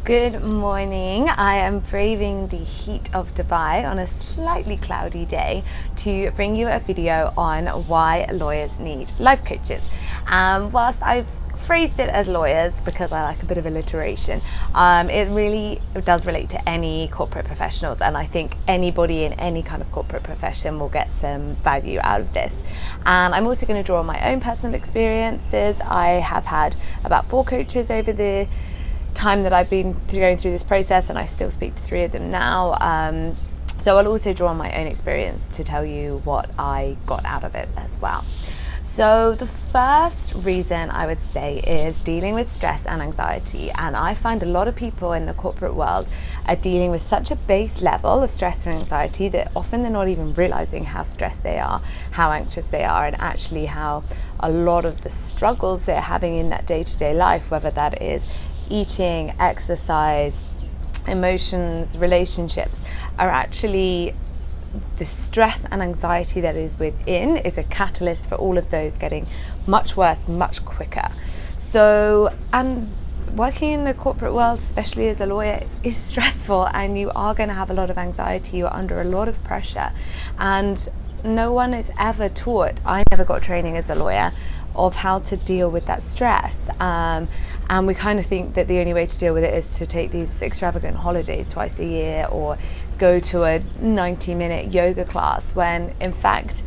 Good morning. I am braving the heat of Dubai on a slightly cloudy day to bring you a video on why lawyers need life coaches. Whilst I've phrased it as lawyers because I like a bit of alliteration, it really does relate to any corporate professionals, and I think anybody in any kind of corporate profession will get some value out of this. And I'm also going to draw on my own personal experiences. I have had about 4 coaches over the time that I've been going through this process, and I still speak to 3 of them now. So I'll also draw on my own experience to tell you what I got out of it as well. So the first reason I would say is dealing with stress and anxiety. And I find a lot of people in the corporate world are dealing with such a base level of stress and anxiety that often they're not even realizing how stressed they are, how anxious they are, and actually how a lot of the struggles they're having in that day-to-day life, whether that is eating, exercise, emotions, relationships, are actually the stress and anxiety that is within is a catalyst for all of those getting much worse, much quicker. So, and working in the corporate world, especially as a lawyer, is stressful, and you are going to have a lot of anxiety. You're under a lot of pressure, and no one is ever taught. I never got training as a lawyer of how to deal with that stress, and we kind of think that the only way to deal with it is to take these extravagant holidays twice a year or go to a 90-minute yoga class, when in fact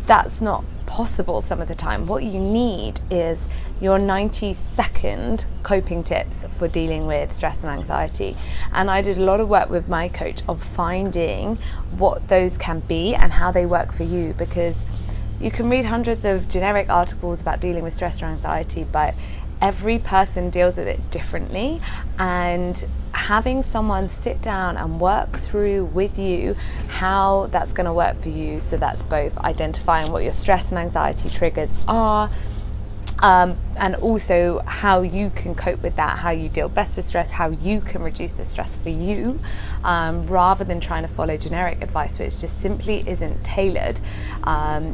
that's not possible some of the time. What you need is your 90-second coping tips for dealing with stress and anxiety. And I did a lot of work with my coach of finding what those can be and how they work for you, because you can read hundreds of generic articles about dealing with stress or anxiety, but every person deals with it differently, and having someone sit down and work through with you how that's going to work for you. So that's both identifying what your stress and anxiety triggers are, and also how you can cope with that, how you deal best with stress, how you can reduce the stress for you, rather than trying to follow generic advice which just simply isn't tailored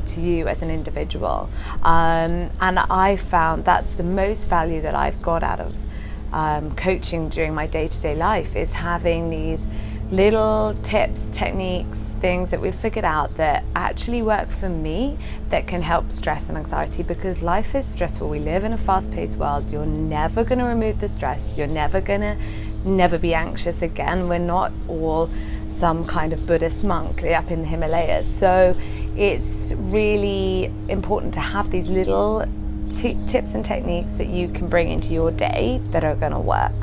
to you as an individual. And I found that's the most value that I've got out of coaching during my day-to-day life, is having these little tips, techniques, things that we've figured out that actually work for me that can help stress and anxiety, because life is stressful. We live in a fast-paced world. You're never going to remove the stress. You're never going to never be anxious again. We're not all some kind of Buddhist monk up in the Himalayas. So it's really important to have these little tips and techniques that you can bring into your day that are going to work.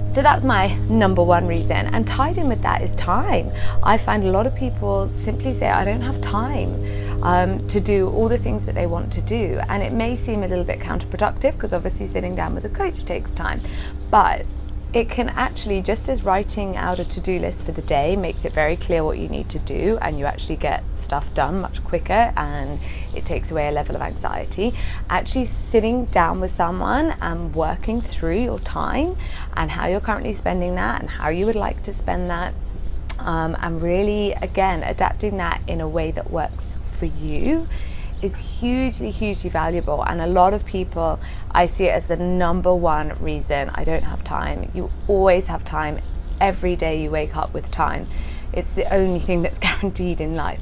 So that's my number one reason. And tied in with that is time. I find a lot of people simply say, I don't have time to do all the things that they want to do. And it may seem a little bit counterproductive, because obviously sitting down with a coach takes time. But it can actually, just as writing out a to-do list for the day makes it very clear what you need to do, and you actually get stuff done much quicker, and it takes away a level of anxiety, actually sitting down with someone and working through your time and how you're currently spending that and how you would like to spend that, and really, again, adapting that in a way that works for you, is hugely valuable. And a lot of people, I see it as the number one reason I don't have time. You always have time. Every day you wake up with time. It's the only thing that's guaranteed in life.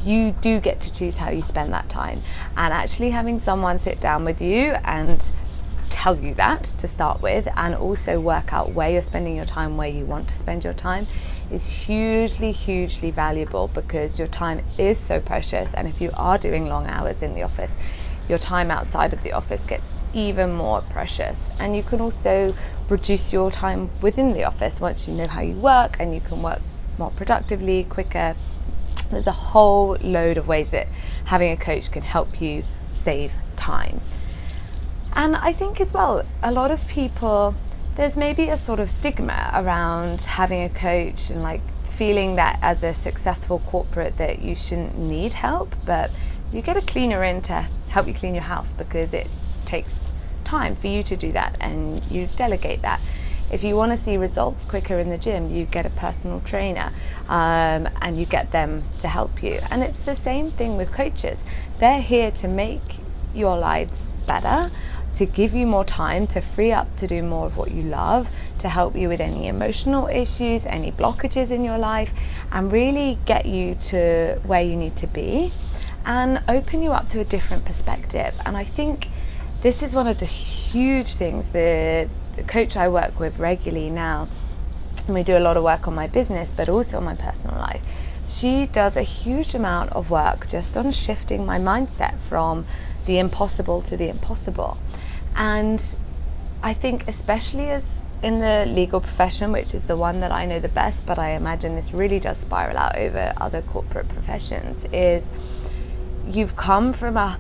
You do get to choose how you spend that time, and actually having someone sit down with you and tell you that to start with, and also work out where you're spending your time, where you want to spend your time, is hugely valuable, because your time is so precious. And if you are doing long hours in the office, your time outside of the office gets even more precious. And you can also reduce your time within the office once you know how you work, and you can work more productively, quicker. There's a whole load of ways that having a coach can help you save time. And I think as well, a lot of people, there's maybe a sort of stigma around having a coach, and like feeling that as a successful corporate that you shouldn't need help, but you get a cleaner in to help you clean your house, because it takes time for you to do that, and you delegate that. If you want to see results quicker in the gym, you get a personal trainer, and you get them to help you. And it's the same thing with coaches. They're here to make your lives better. to give you more time to free up to do more of what you love, to help you with any emotional issues, any blockages in your life, and really get you to where you need to be and open you up to a different perspective. And I think this is one of the huge things. The coach I work with regularly now, and we do a lot of work on my business but also on my personal life, she does a huge amount of work just on shifting my mindset from the impossible to the impossible. And I think especially as in the legal profession, which is the one that I know the best, but I imagine this really does spiral out over other corporate professions, is you've come from a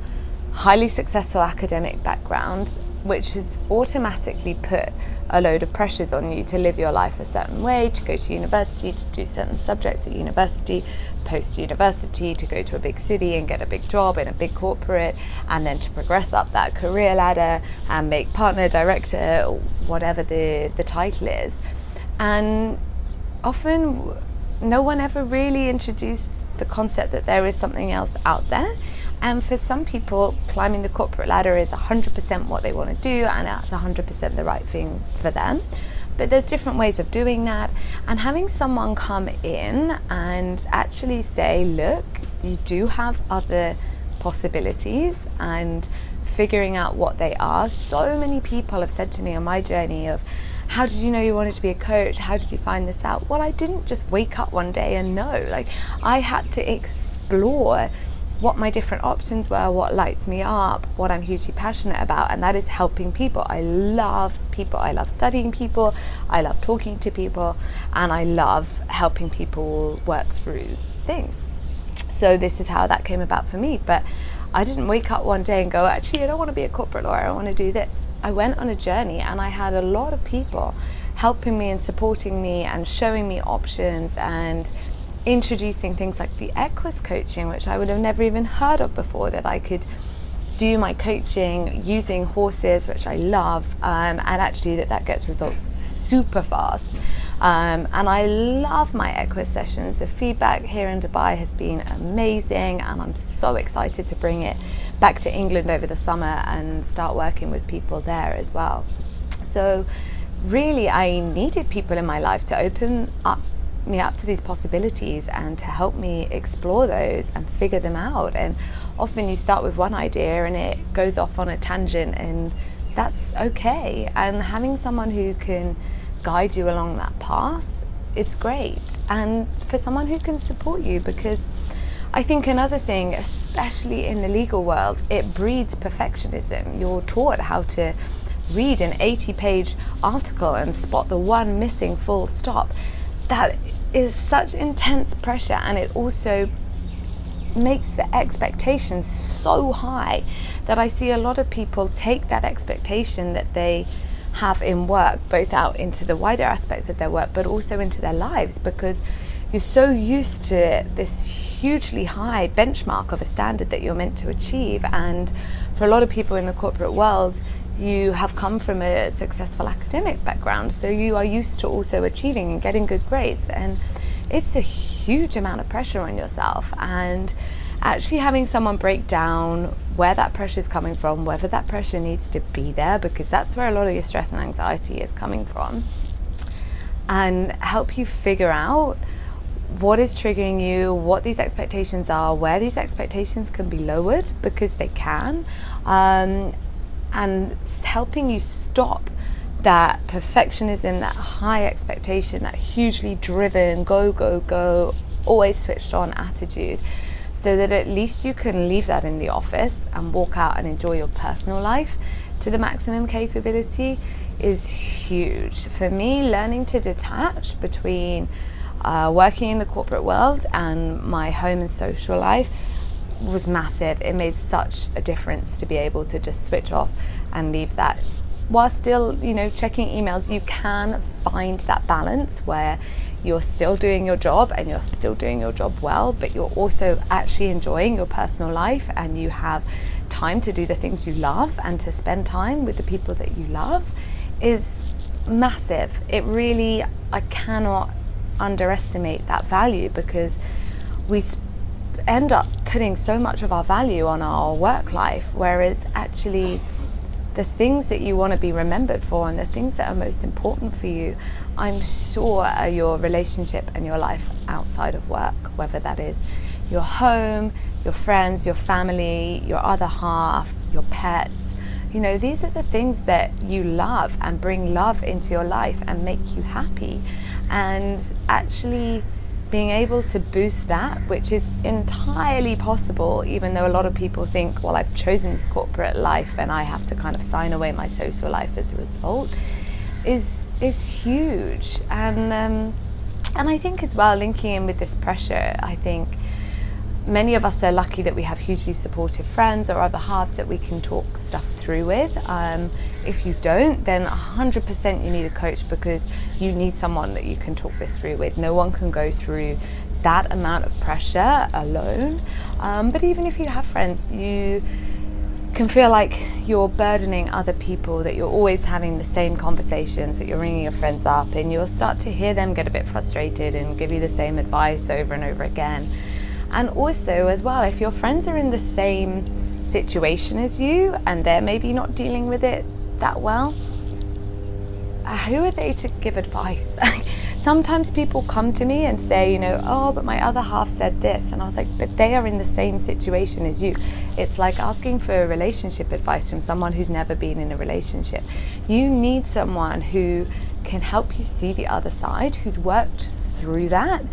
highly successful academic background, which has automatically put a load of pressures on you to live your life a certain way, to go to university, to do certain subjects at university, post-university, to go to a big city and get a big job in a big corporate, and then to progress up that career ladder and make partner, director, or whatever the title is. And often no one ever really introduced the concept that there is something else out there. And for some people, climbing the corporate ladder is 100% what they want to do, and that's 100% the right thing for them. But there's different ways of doing that. And having someone come in and actually say, look, you do have other possibilities, and figuring out what they are. So many people have said to me on my journey of, how did you know you wanted to be a coach? How did you find this out? Well, I didn't just wake up one day and know. Like, I had to explore what my different options were, what lights me up, what I'm hugely passionate about, and that is helping people. I love people. I love studying people. I love talking to people, and I love helping people work through things. So this is how that came about for me. But I didn't wake up one day and go, actually, I don't want to be a corporate lawyer. I want to do this. I went on a journey, and I had a lot of people helping me and supporting me and showing me options and introducing things like the Equus coaching, which I would have never even heard of before, that I could do my coaching using horses, which I love, and actually that gets results super fast. And I love my Equus sessions. The feedback here in Dubai has been amazing, and I'm so excited to bring it back to England over the summer and start working with people there as well. So really, I needed people in my life to open me up to these possibilities and to help me explore those and figure them out. And often you start with one idea and it goes off on a tangent, and that's okay. And having someone who can guide you along that path, it's great. And for someone who can support you, because I think another thing, especially in the legal world, it breeds perfectionism. You're taught how to read an 80-page article and spot the one missing full stop. That is such intense pressure, and it also makes the expectation so high that I see a lot of people take that expectation that they have in work, both out into the wider aspects of their work, but also into their lives, because you're so used to this hugely high benchmark of a standard that you're meant to achieve. And for a lot of people in the corporate world, you have come from a successful academic background, so you are used to also achieving and getting good grades, and it's a huge amount of pressure on yourself. And actually having someone break down where that pressure is coming from, whether that pressure needs to be there, because that's where a lot of your stress and anxiety is coming from, and help you figure out what is triggering you, what these expectations are, where these expectations can be lowered, because they can, and helping you stop that perfectionism, that high expectation, that hugely driven, go, always switched on attitude, so that at least you can leave that in the office and walk out and enjoy your personal life to the maximum capability is huge. For me, learning to detach between working in the corporate world and my home and social life was massive. It made such a difference to be able to just switch off and leave that. While still, checking emails, you can find that balance where you're still doing your job and you're still doing your job well, but you're also actually enjoying your personal life, and you have time to do the things you love and to spend time with the people that you love is massive. It really, I cannot underestimate that value, because we end up putting so much of our value on our work life, whereas actually the things that you want to be remembered for and the things that are most important for you, I'm sure, are your relationship and your life outside of work, whether that is your home, your friends, your family, your other half, your pets. You know, these are the things that you love and bring love into your life and make you happy. And actually being able to boost that, which is entirely possible, even though a lot of people think, well, I've chosen this corporate life and I have to kind of sign away my social life as a result, is huge. And I think as well, linking in with this pressure, I think many of us are lucky that we have hugely supportive friends or other halves that we can talk stuff through with. If you don't, then 100% you need a coach, because you need someone that you can talk this through with. No one can go through that amount of pressure alone. But even if you have friends, you can feel like you're burdening other people, that you're always having the same conversations, that you're ringing your friends up, and you'll start to hear them get a bit frustrated and give you the same advice over and over again. And also as well, if your friends are in the same situation as you and they're maybe not dealing with it that well, who are they to give advice? Sometimes people come to me and say, you know, oh, but my other half said this. And I was like, but they are in the same situation as you. It's like asking for relationship advice from someone who's never been in a relationship. You need someone who can help you see the other side, who's worked through that,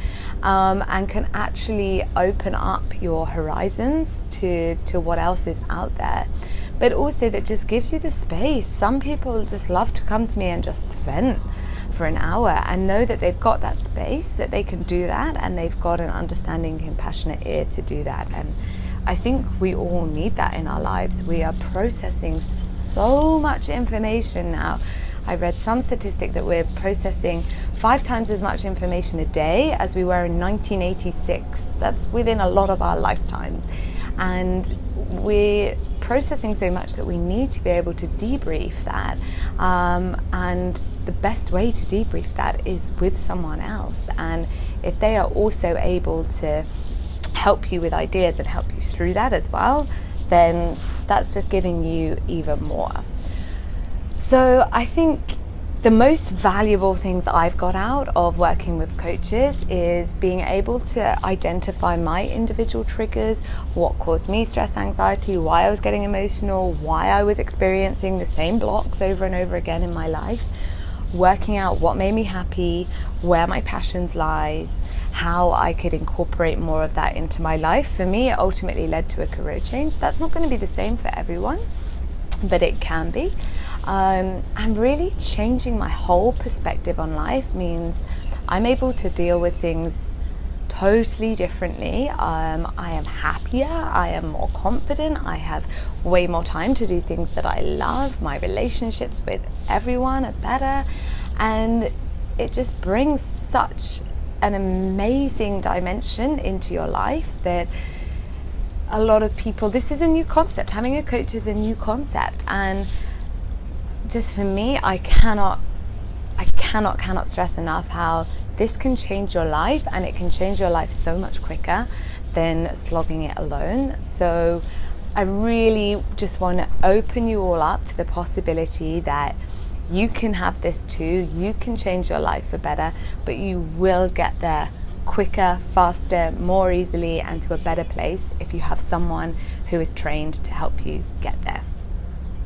and can actually open up your horizons to what else is out there, but also that just gives you the space. Some people just love to come to me and just vent for an hour and know that they've got that space, that they can do that, and they've got an understanding, compassionate ear to do that. And I think we all need that in our lives. We are processing so much information now. I read some statistic that we're processing 5 times as much information a day as we were in 1986. That's within a lot of our lifetimes. And we're processing so much that we need to be able to debrief that. And the best way to debrief that is with someone else. And if they are also able to help you with ideas and help you through that as well, then that's just giving you even more. So I think the most valuable things I've got out of working with coaches is being able to identify my individual triggers, what caused me stress, anxiety, why I was getting emotional, why I was experiencing the same blocks over and over again in my life, working out what made me happy, where my passions lie, how I could incorporate more of that into my life. For me, it ultimately led to a career change. That's not going to be the same for everyone, but it can be. And really changing my whole perspective on life means I'm able to deal with things totally differently. I am happier, I am more confident, I have way more time to do things that I love. My relationships with everyone are better, and it just brings such an amazing dimension into your life that a lot of people, this is a new concept. Having a coach is a new concept, and just for me, I cannot stress enough how this can change your life, and it can change your life so much quicker than slogging it alone. So I really just want to open you all up to the possibility that you can have this too. You can change your life for better, but you will get there quicker, faster, more easily, and to a better place if you have someone who is trained to help you get there.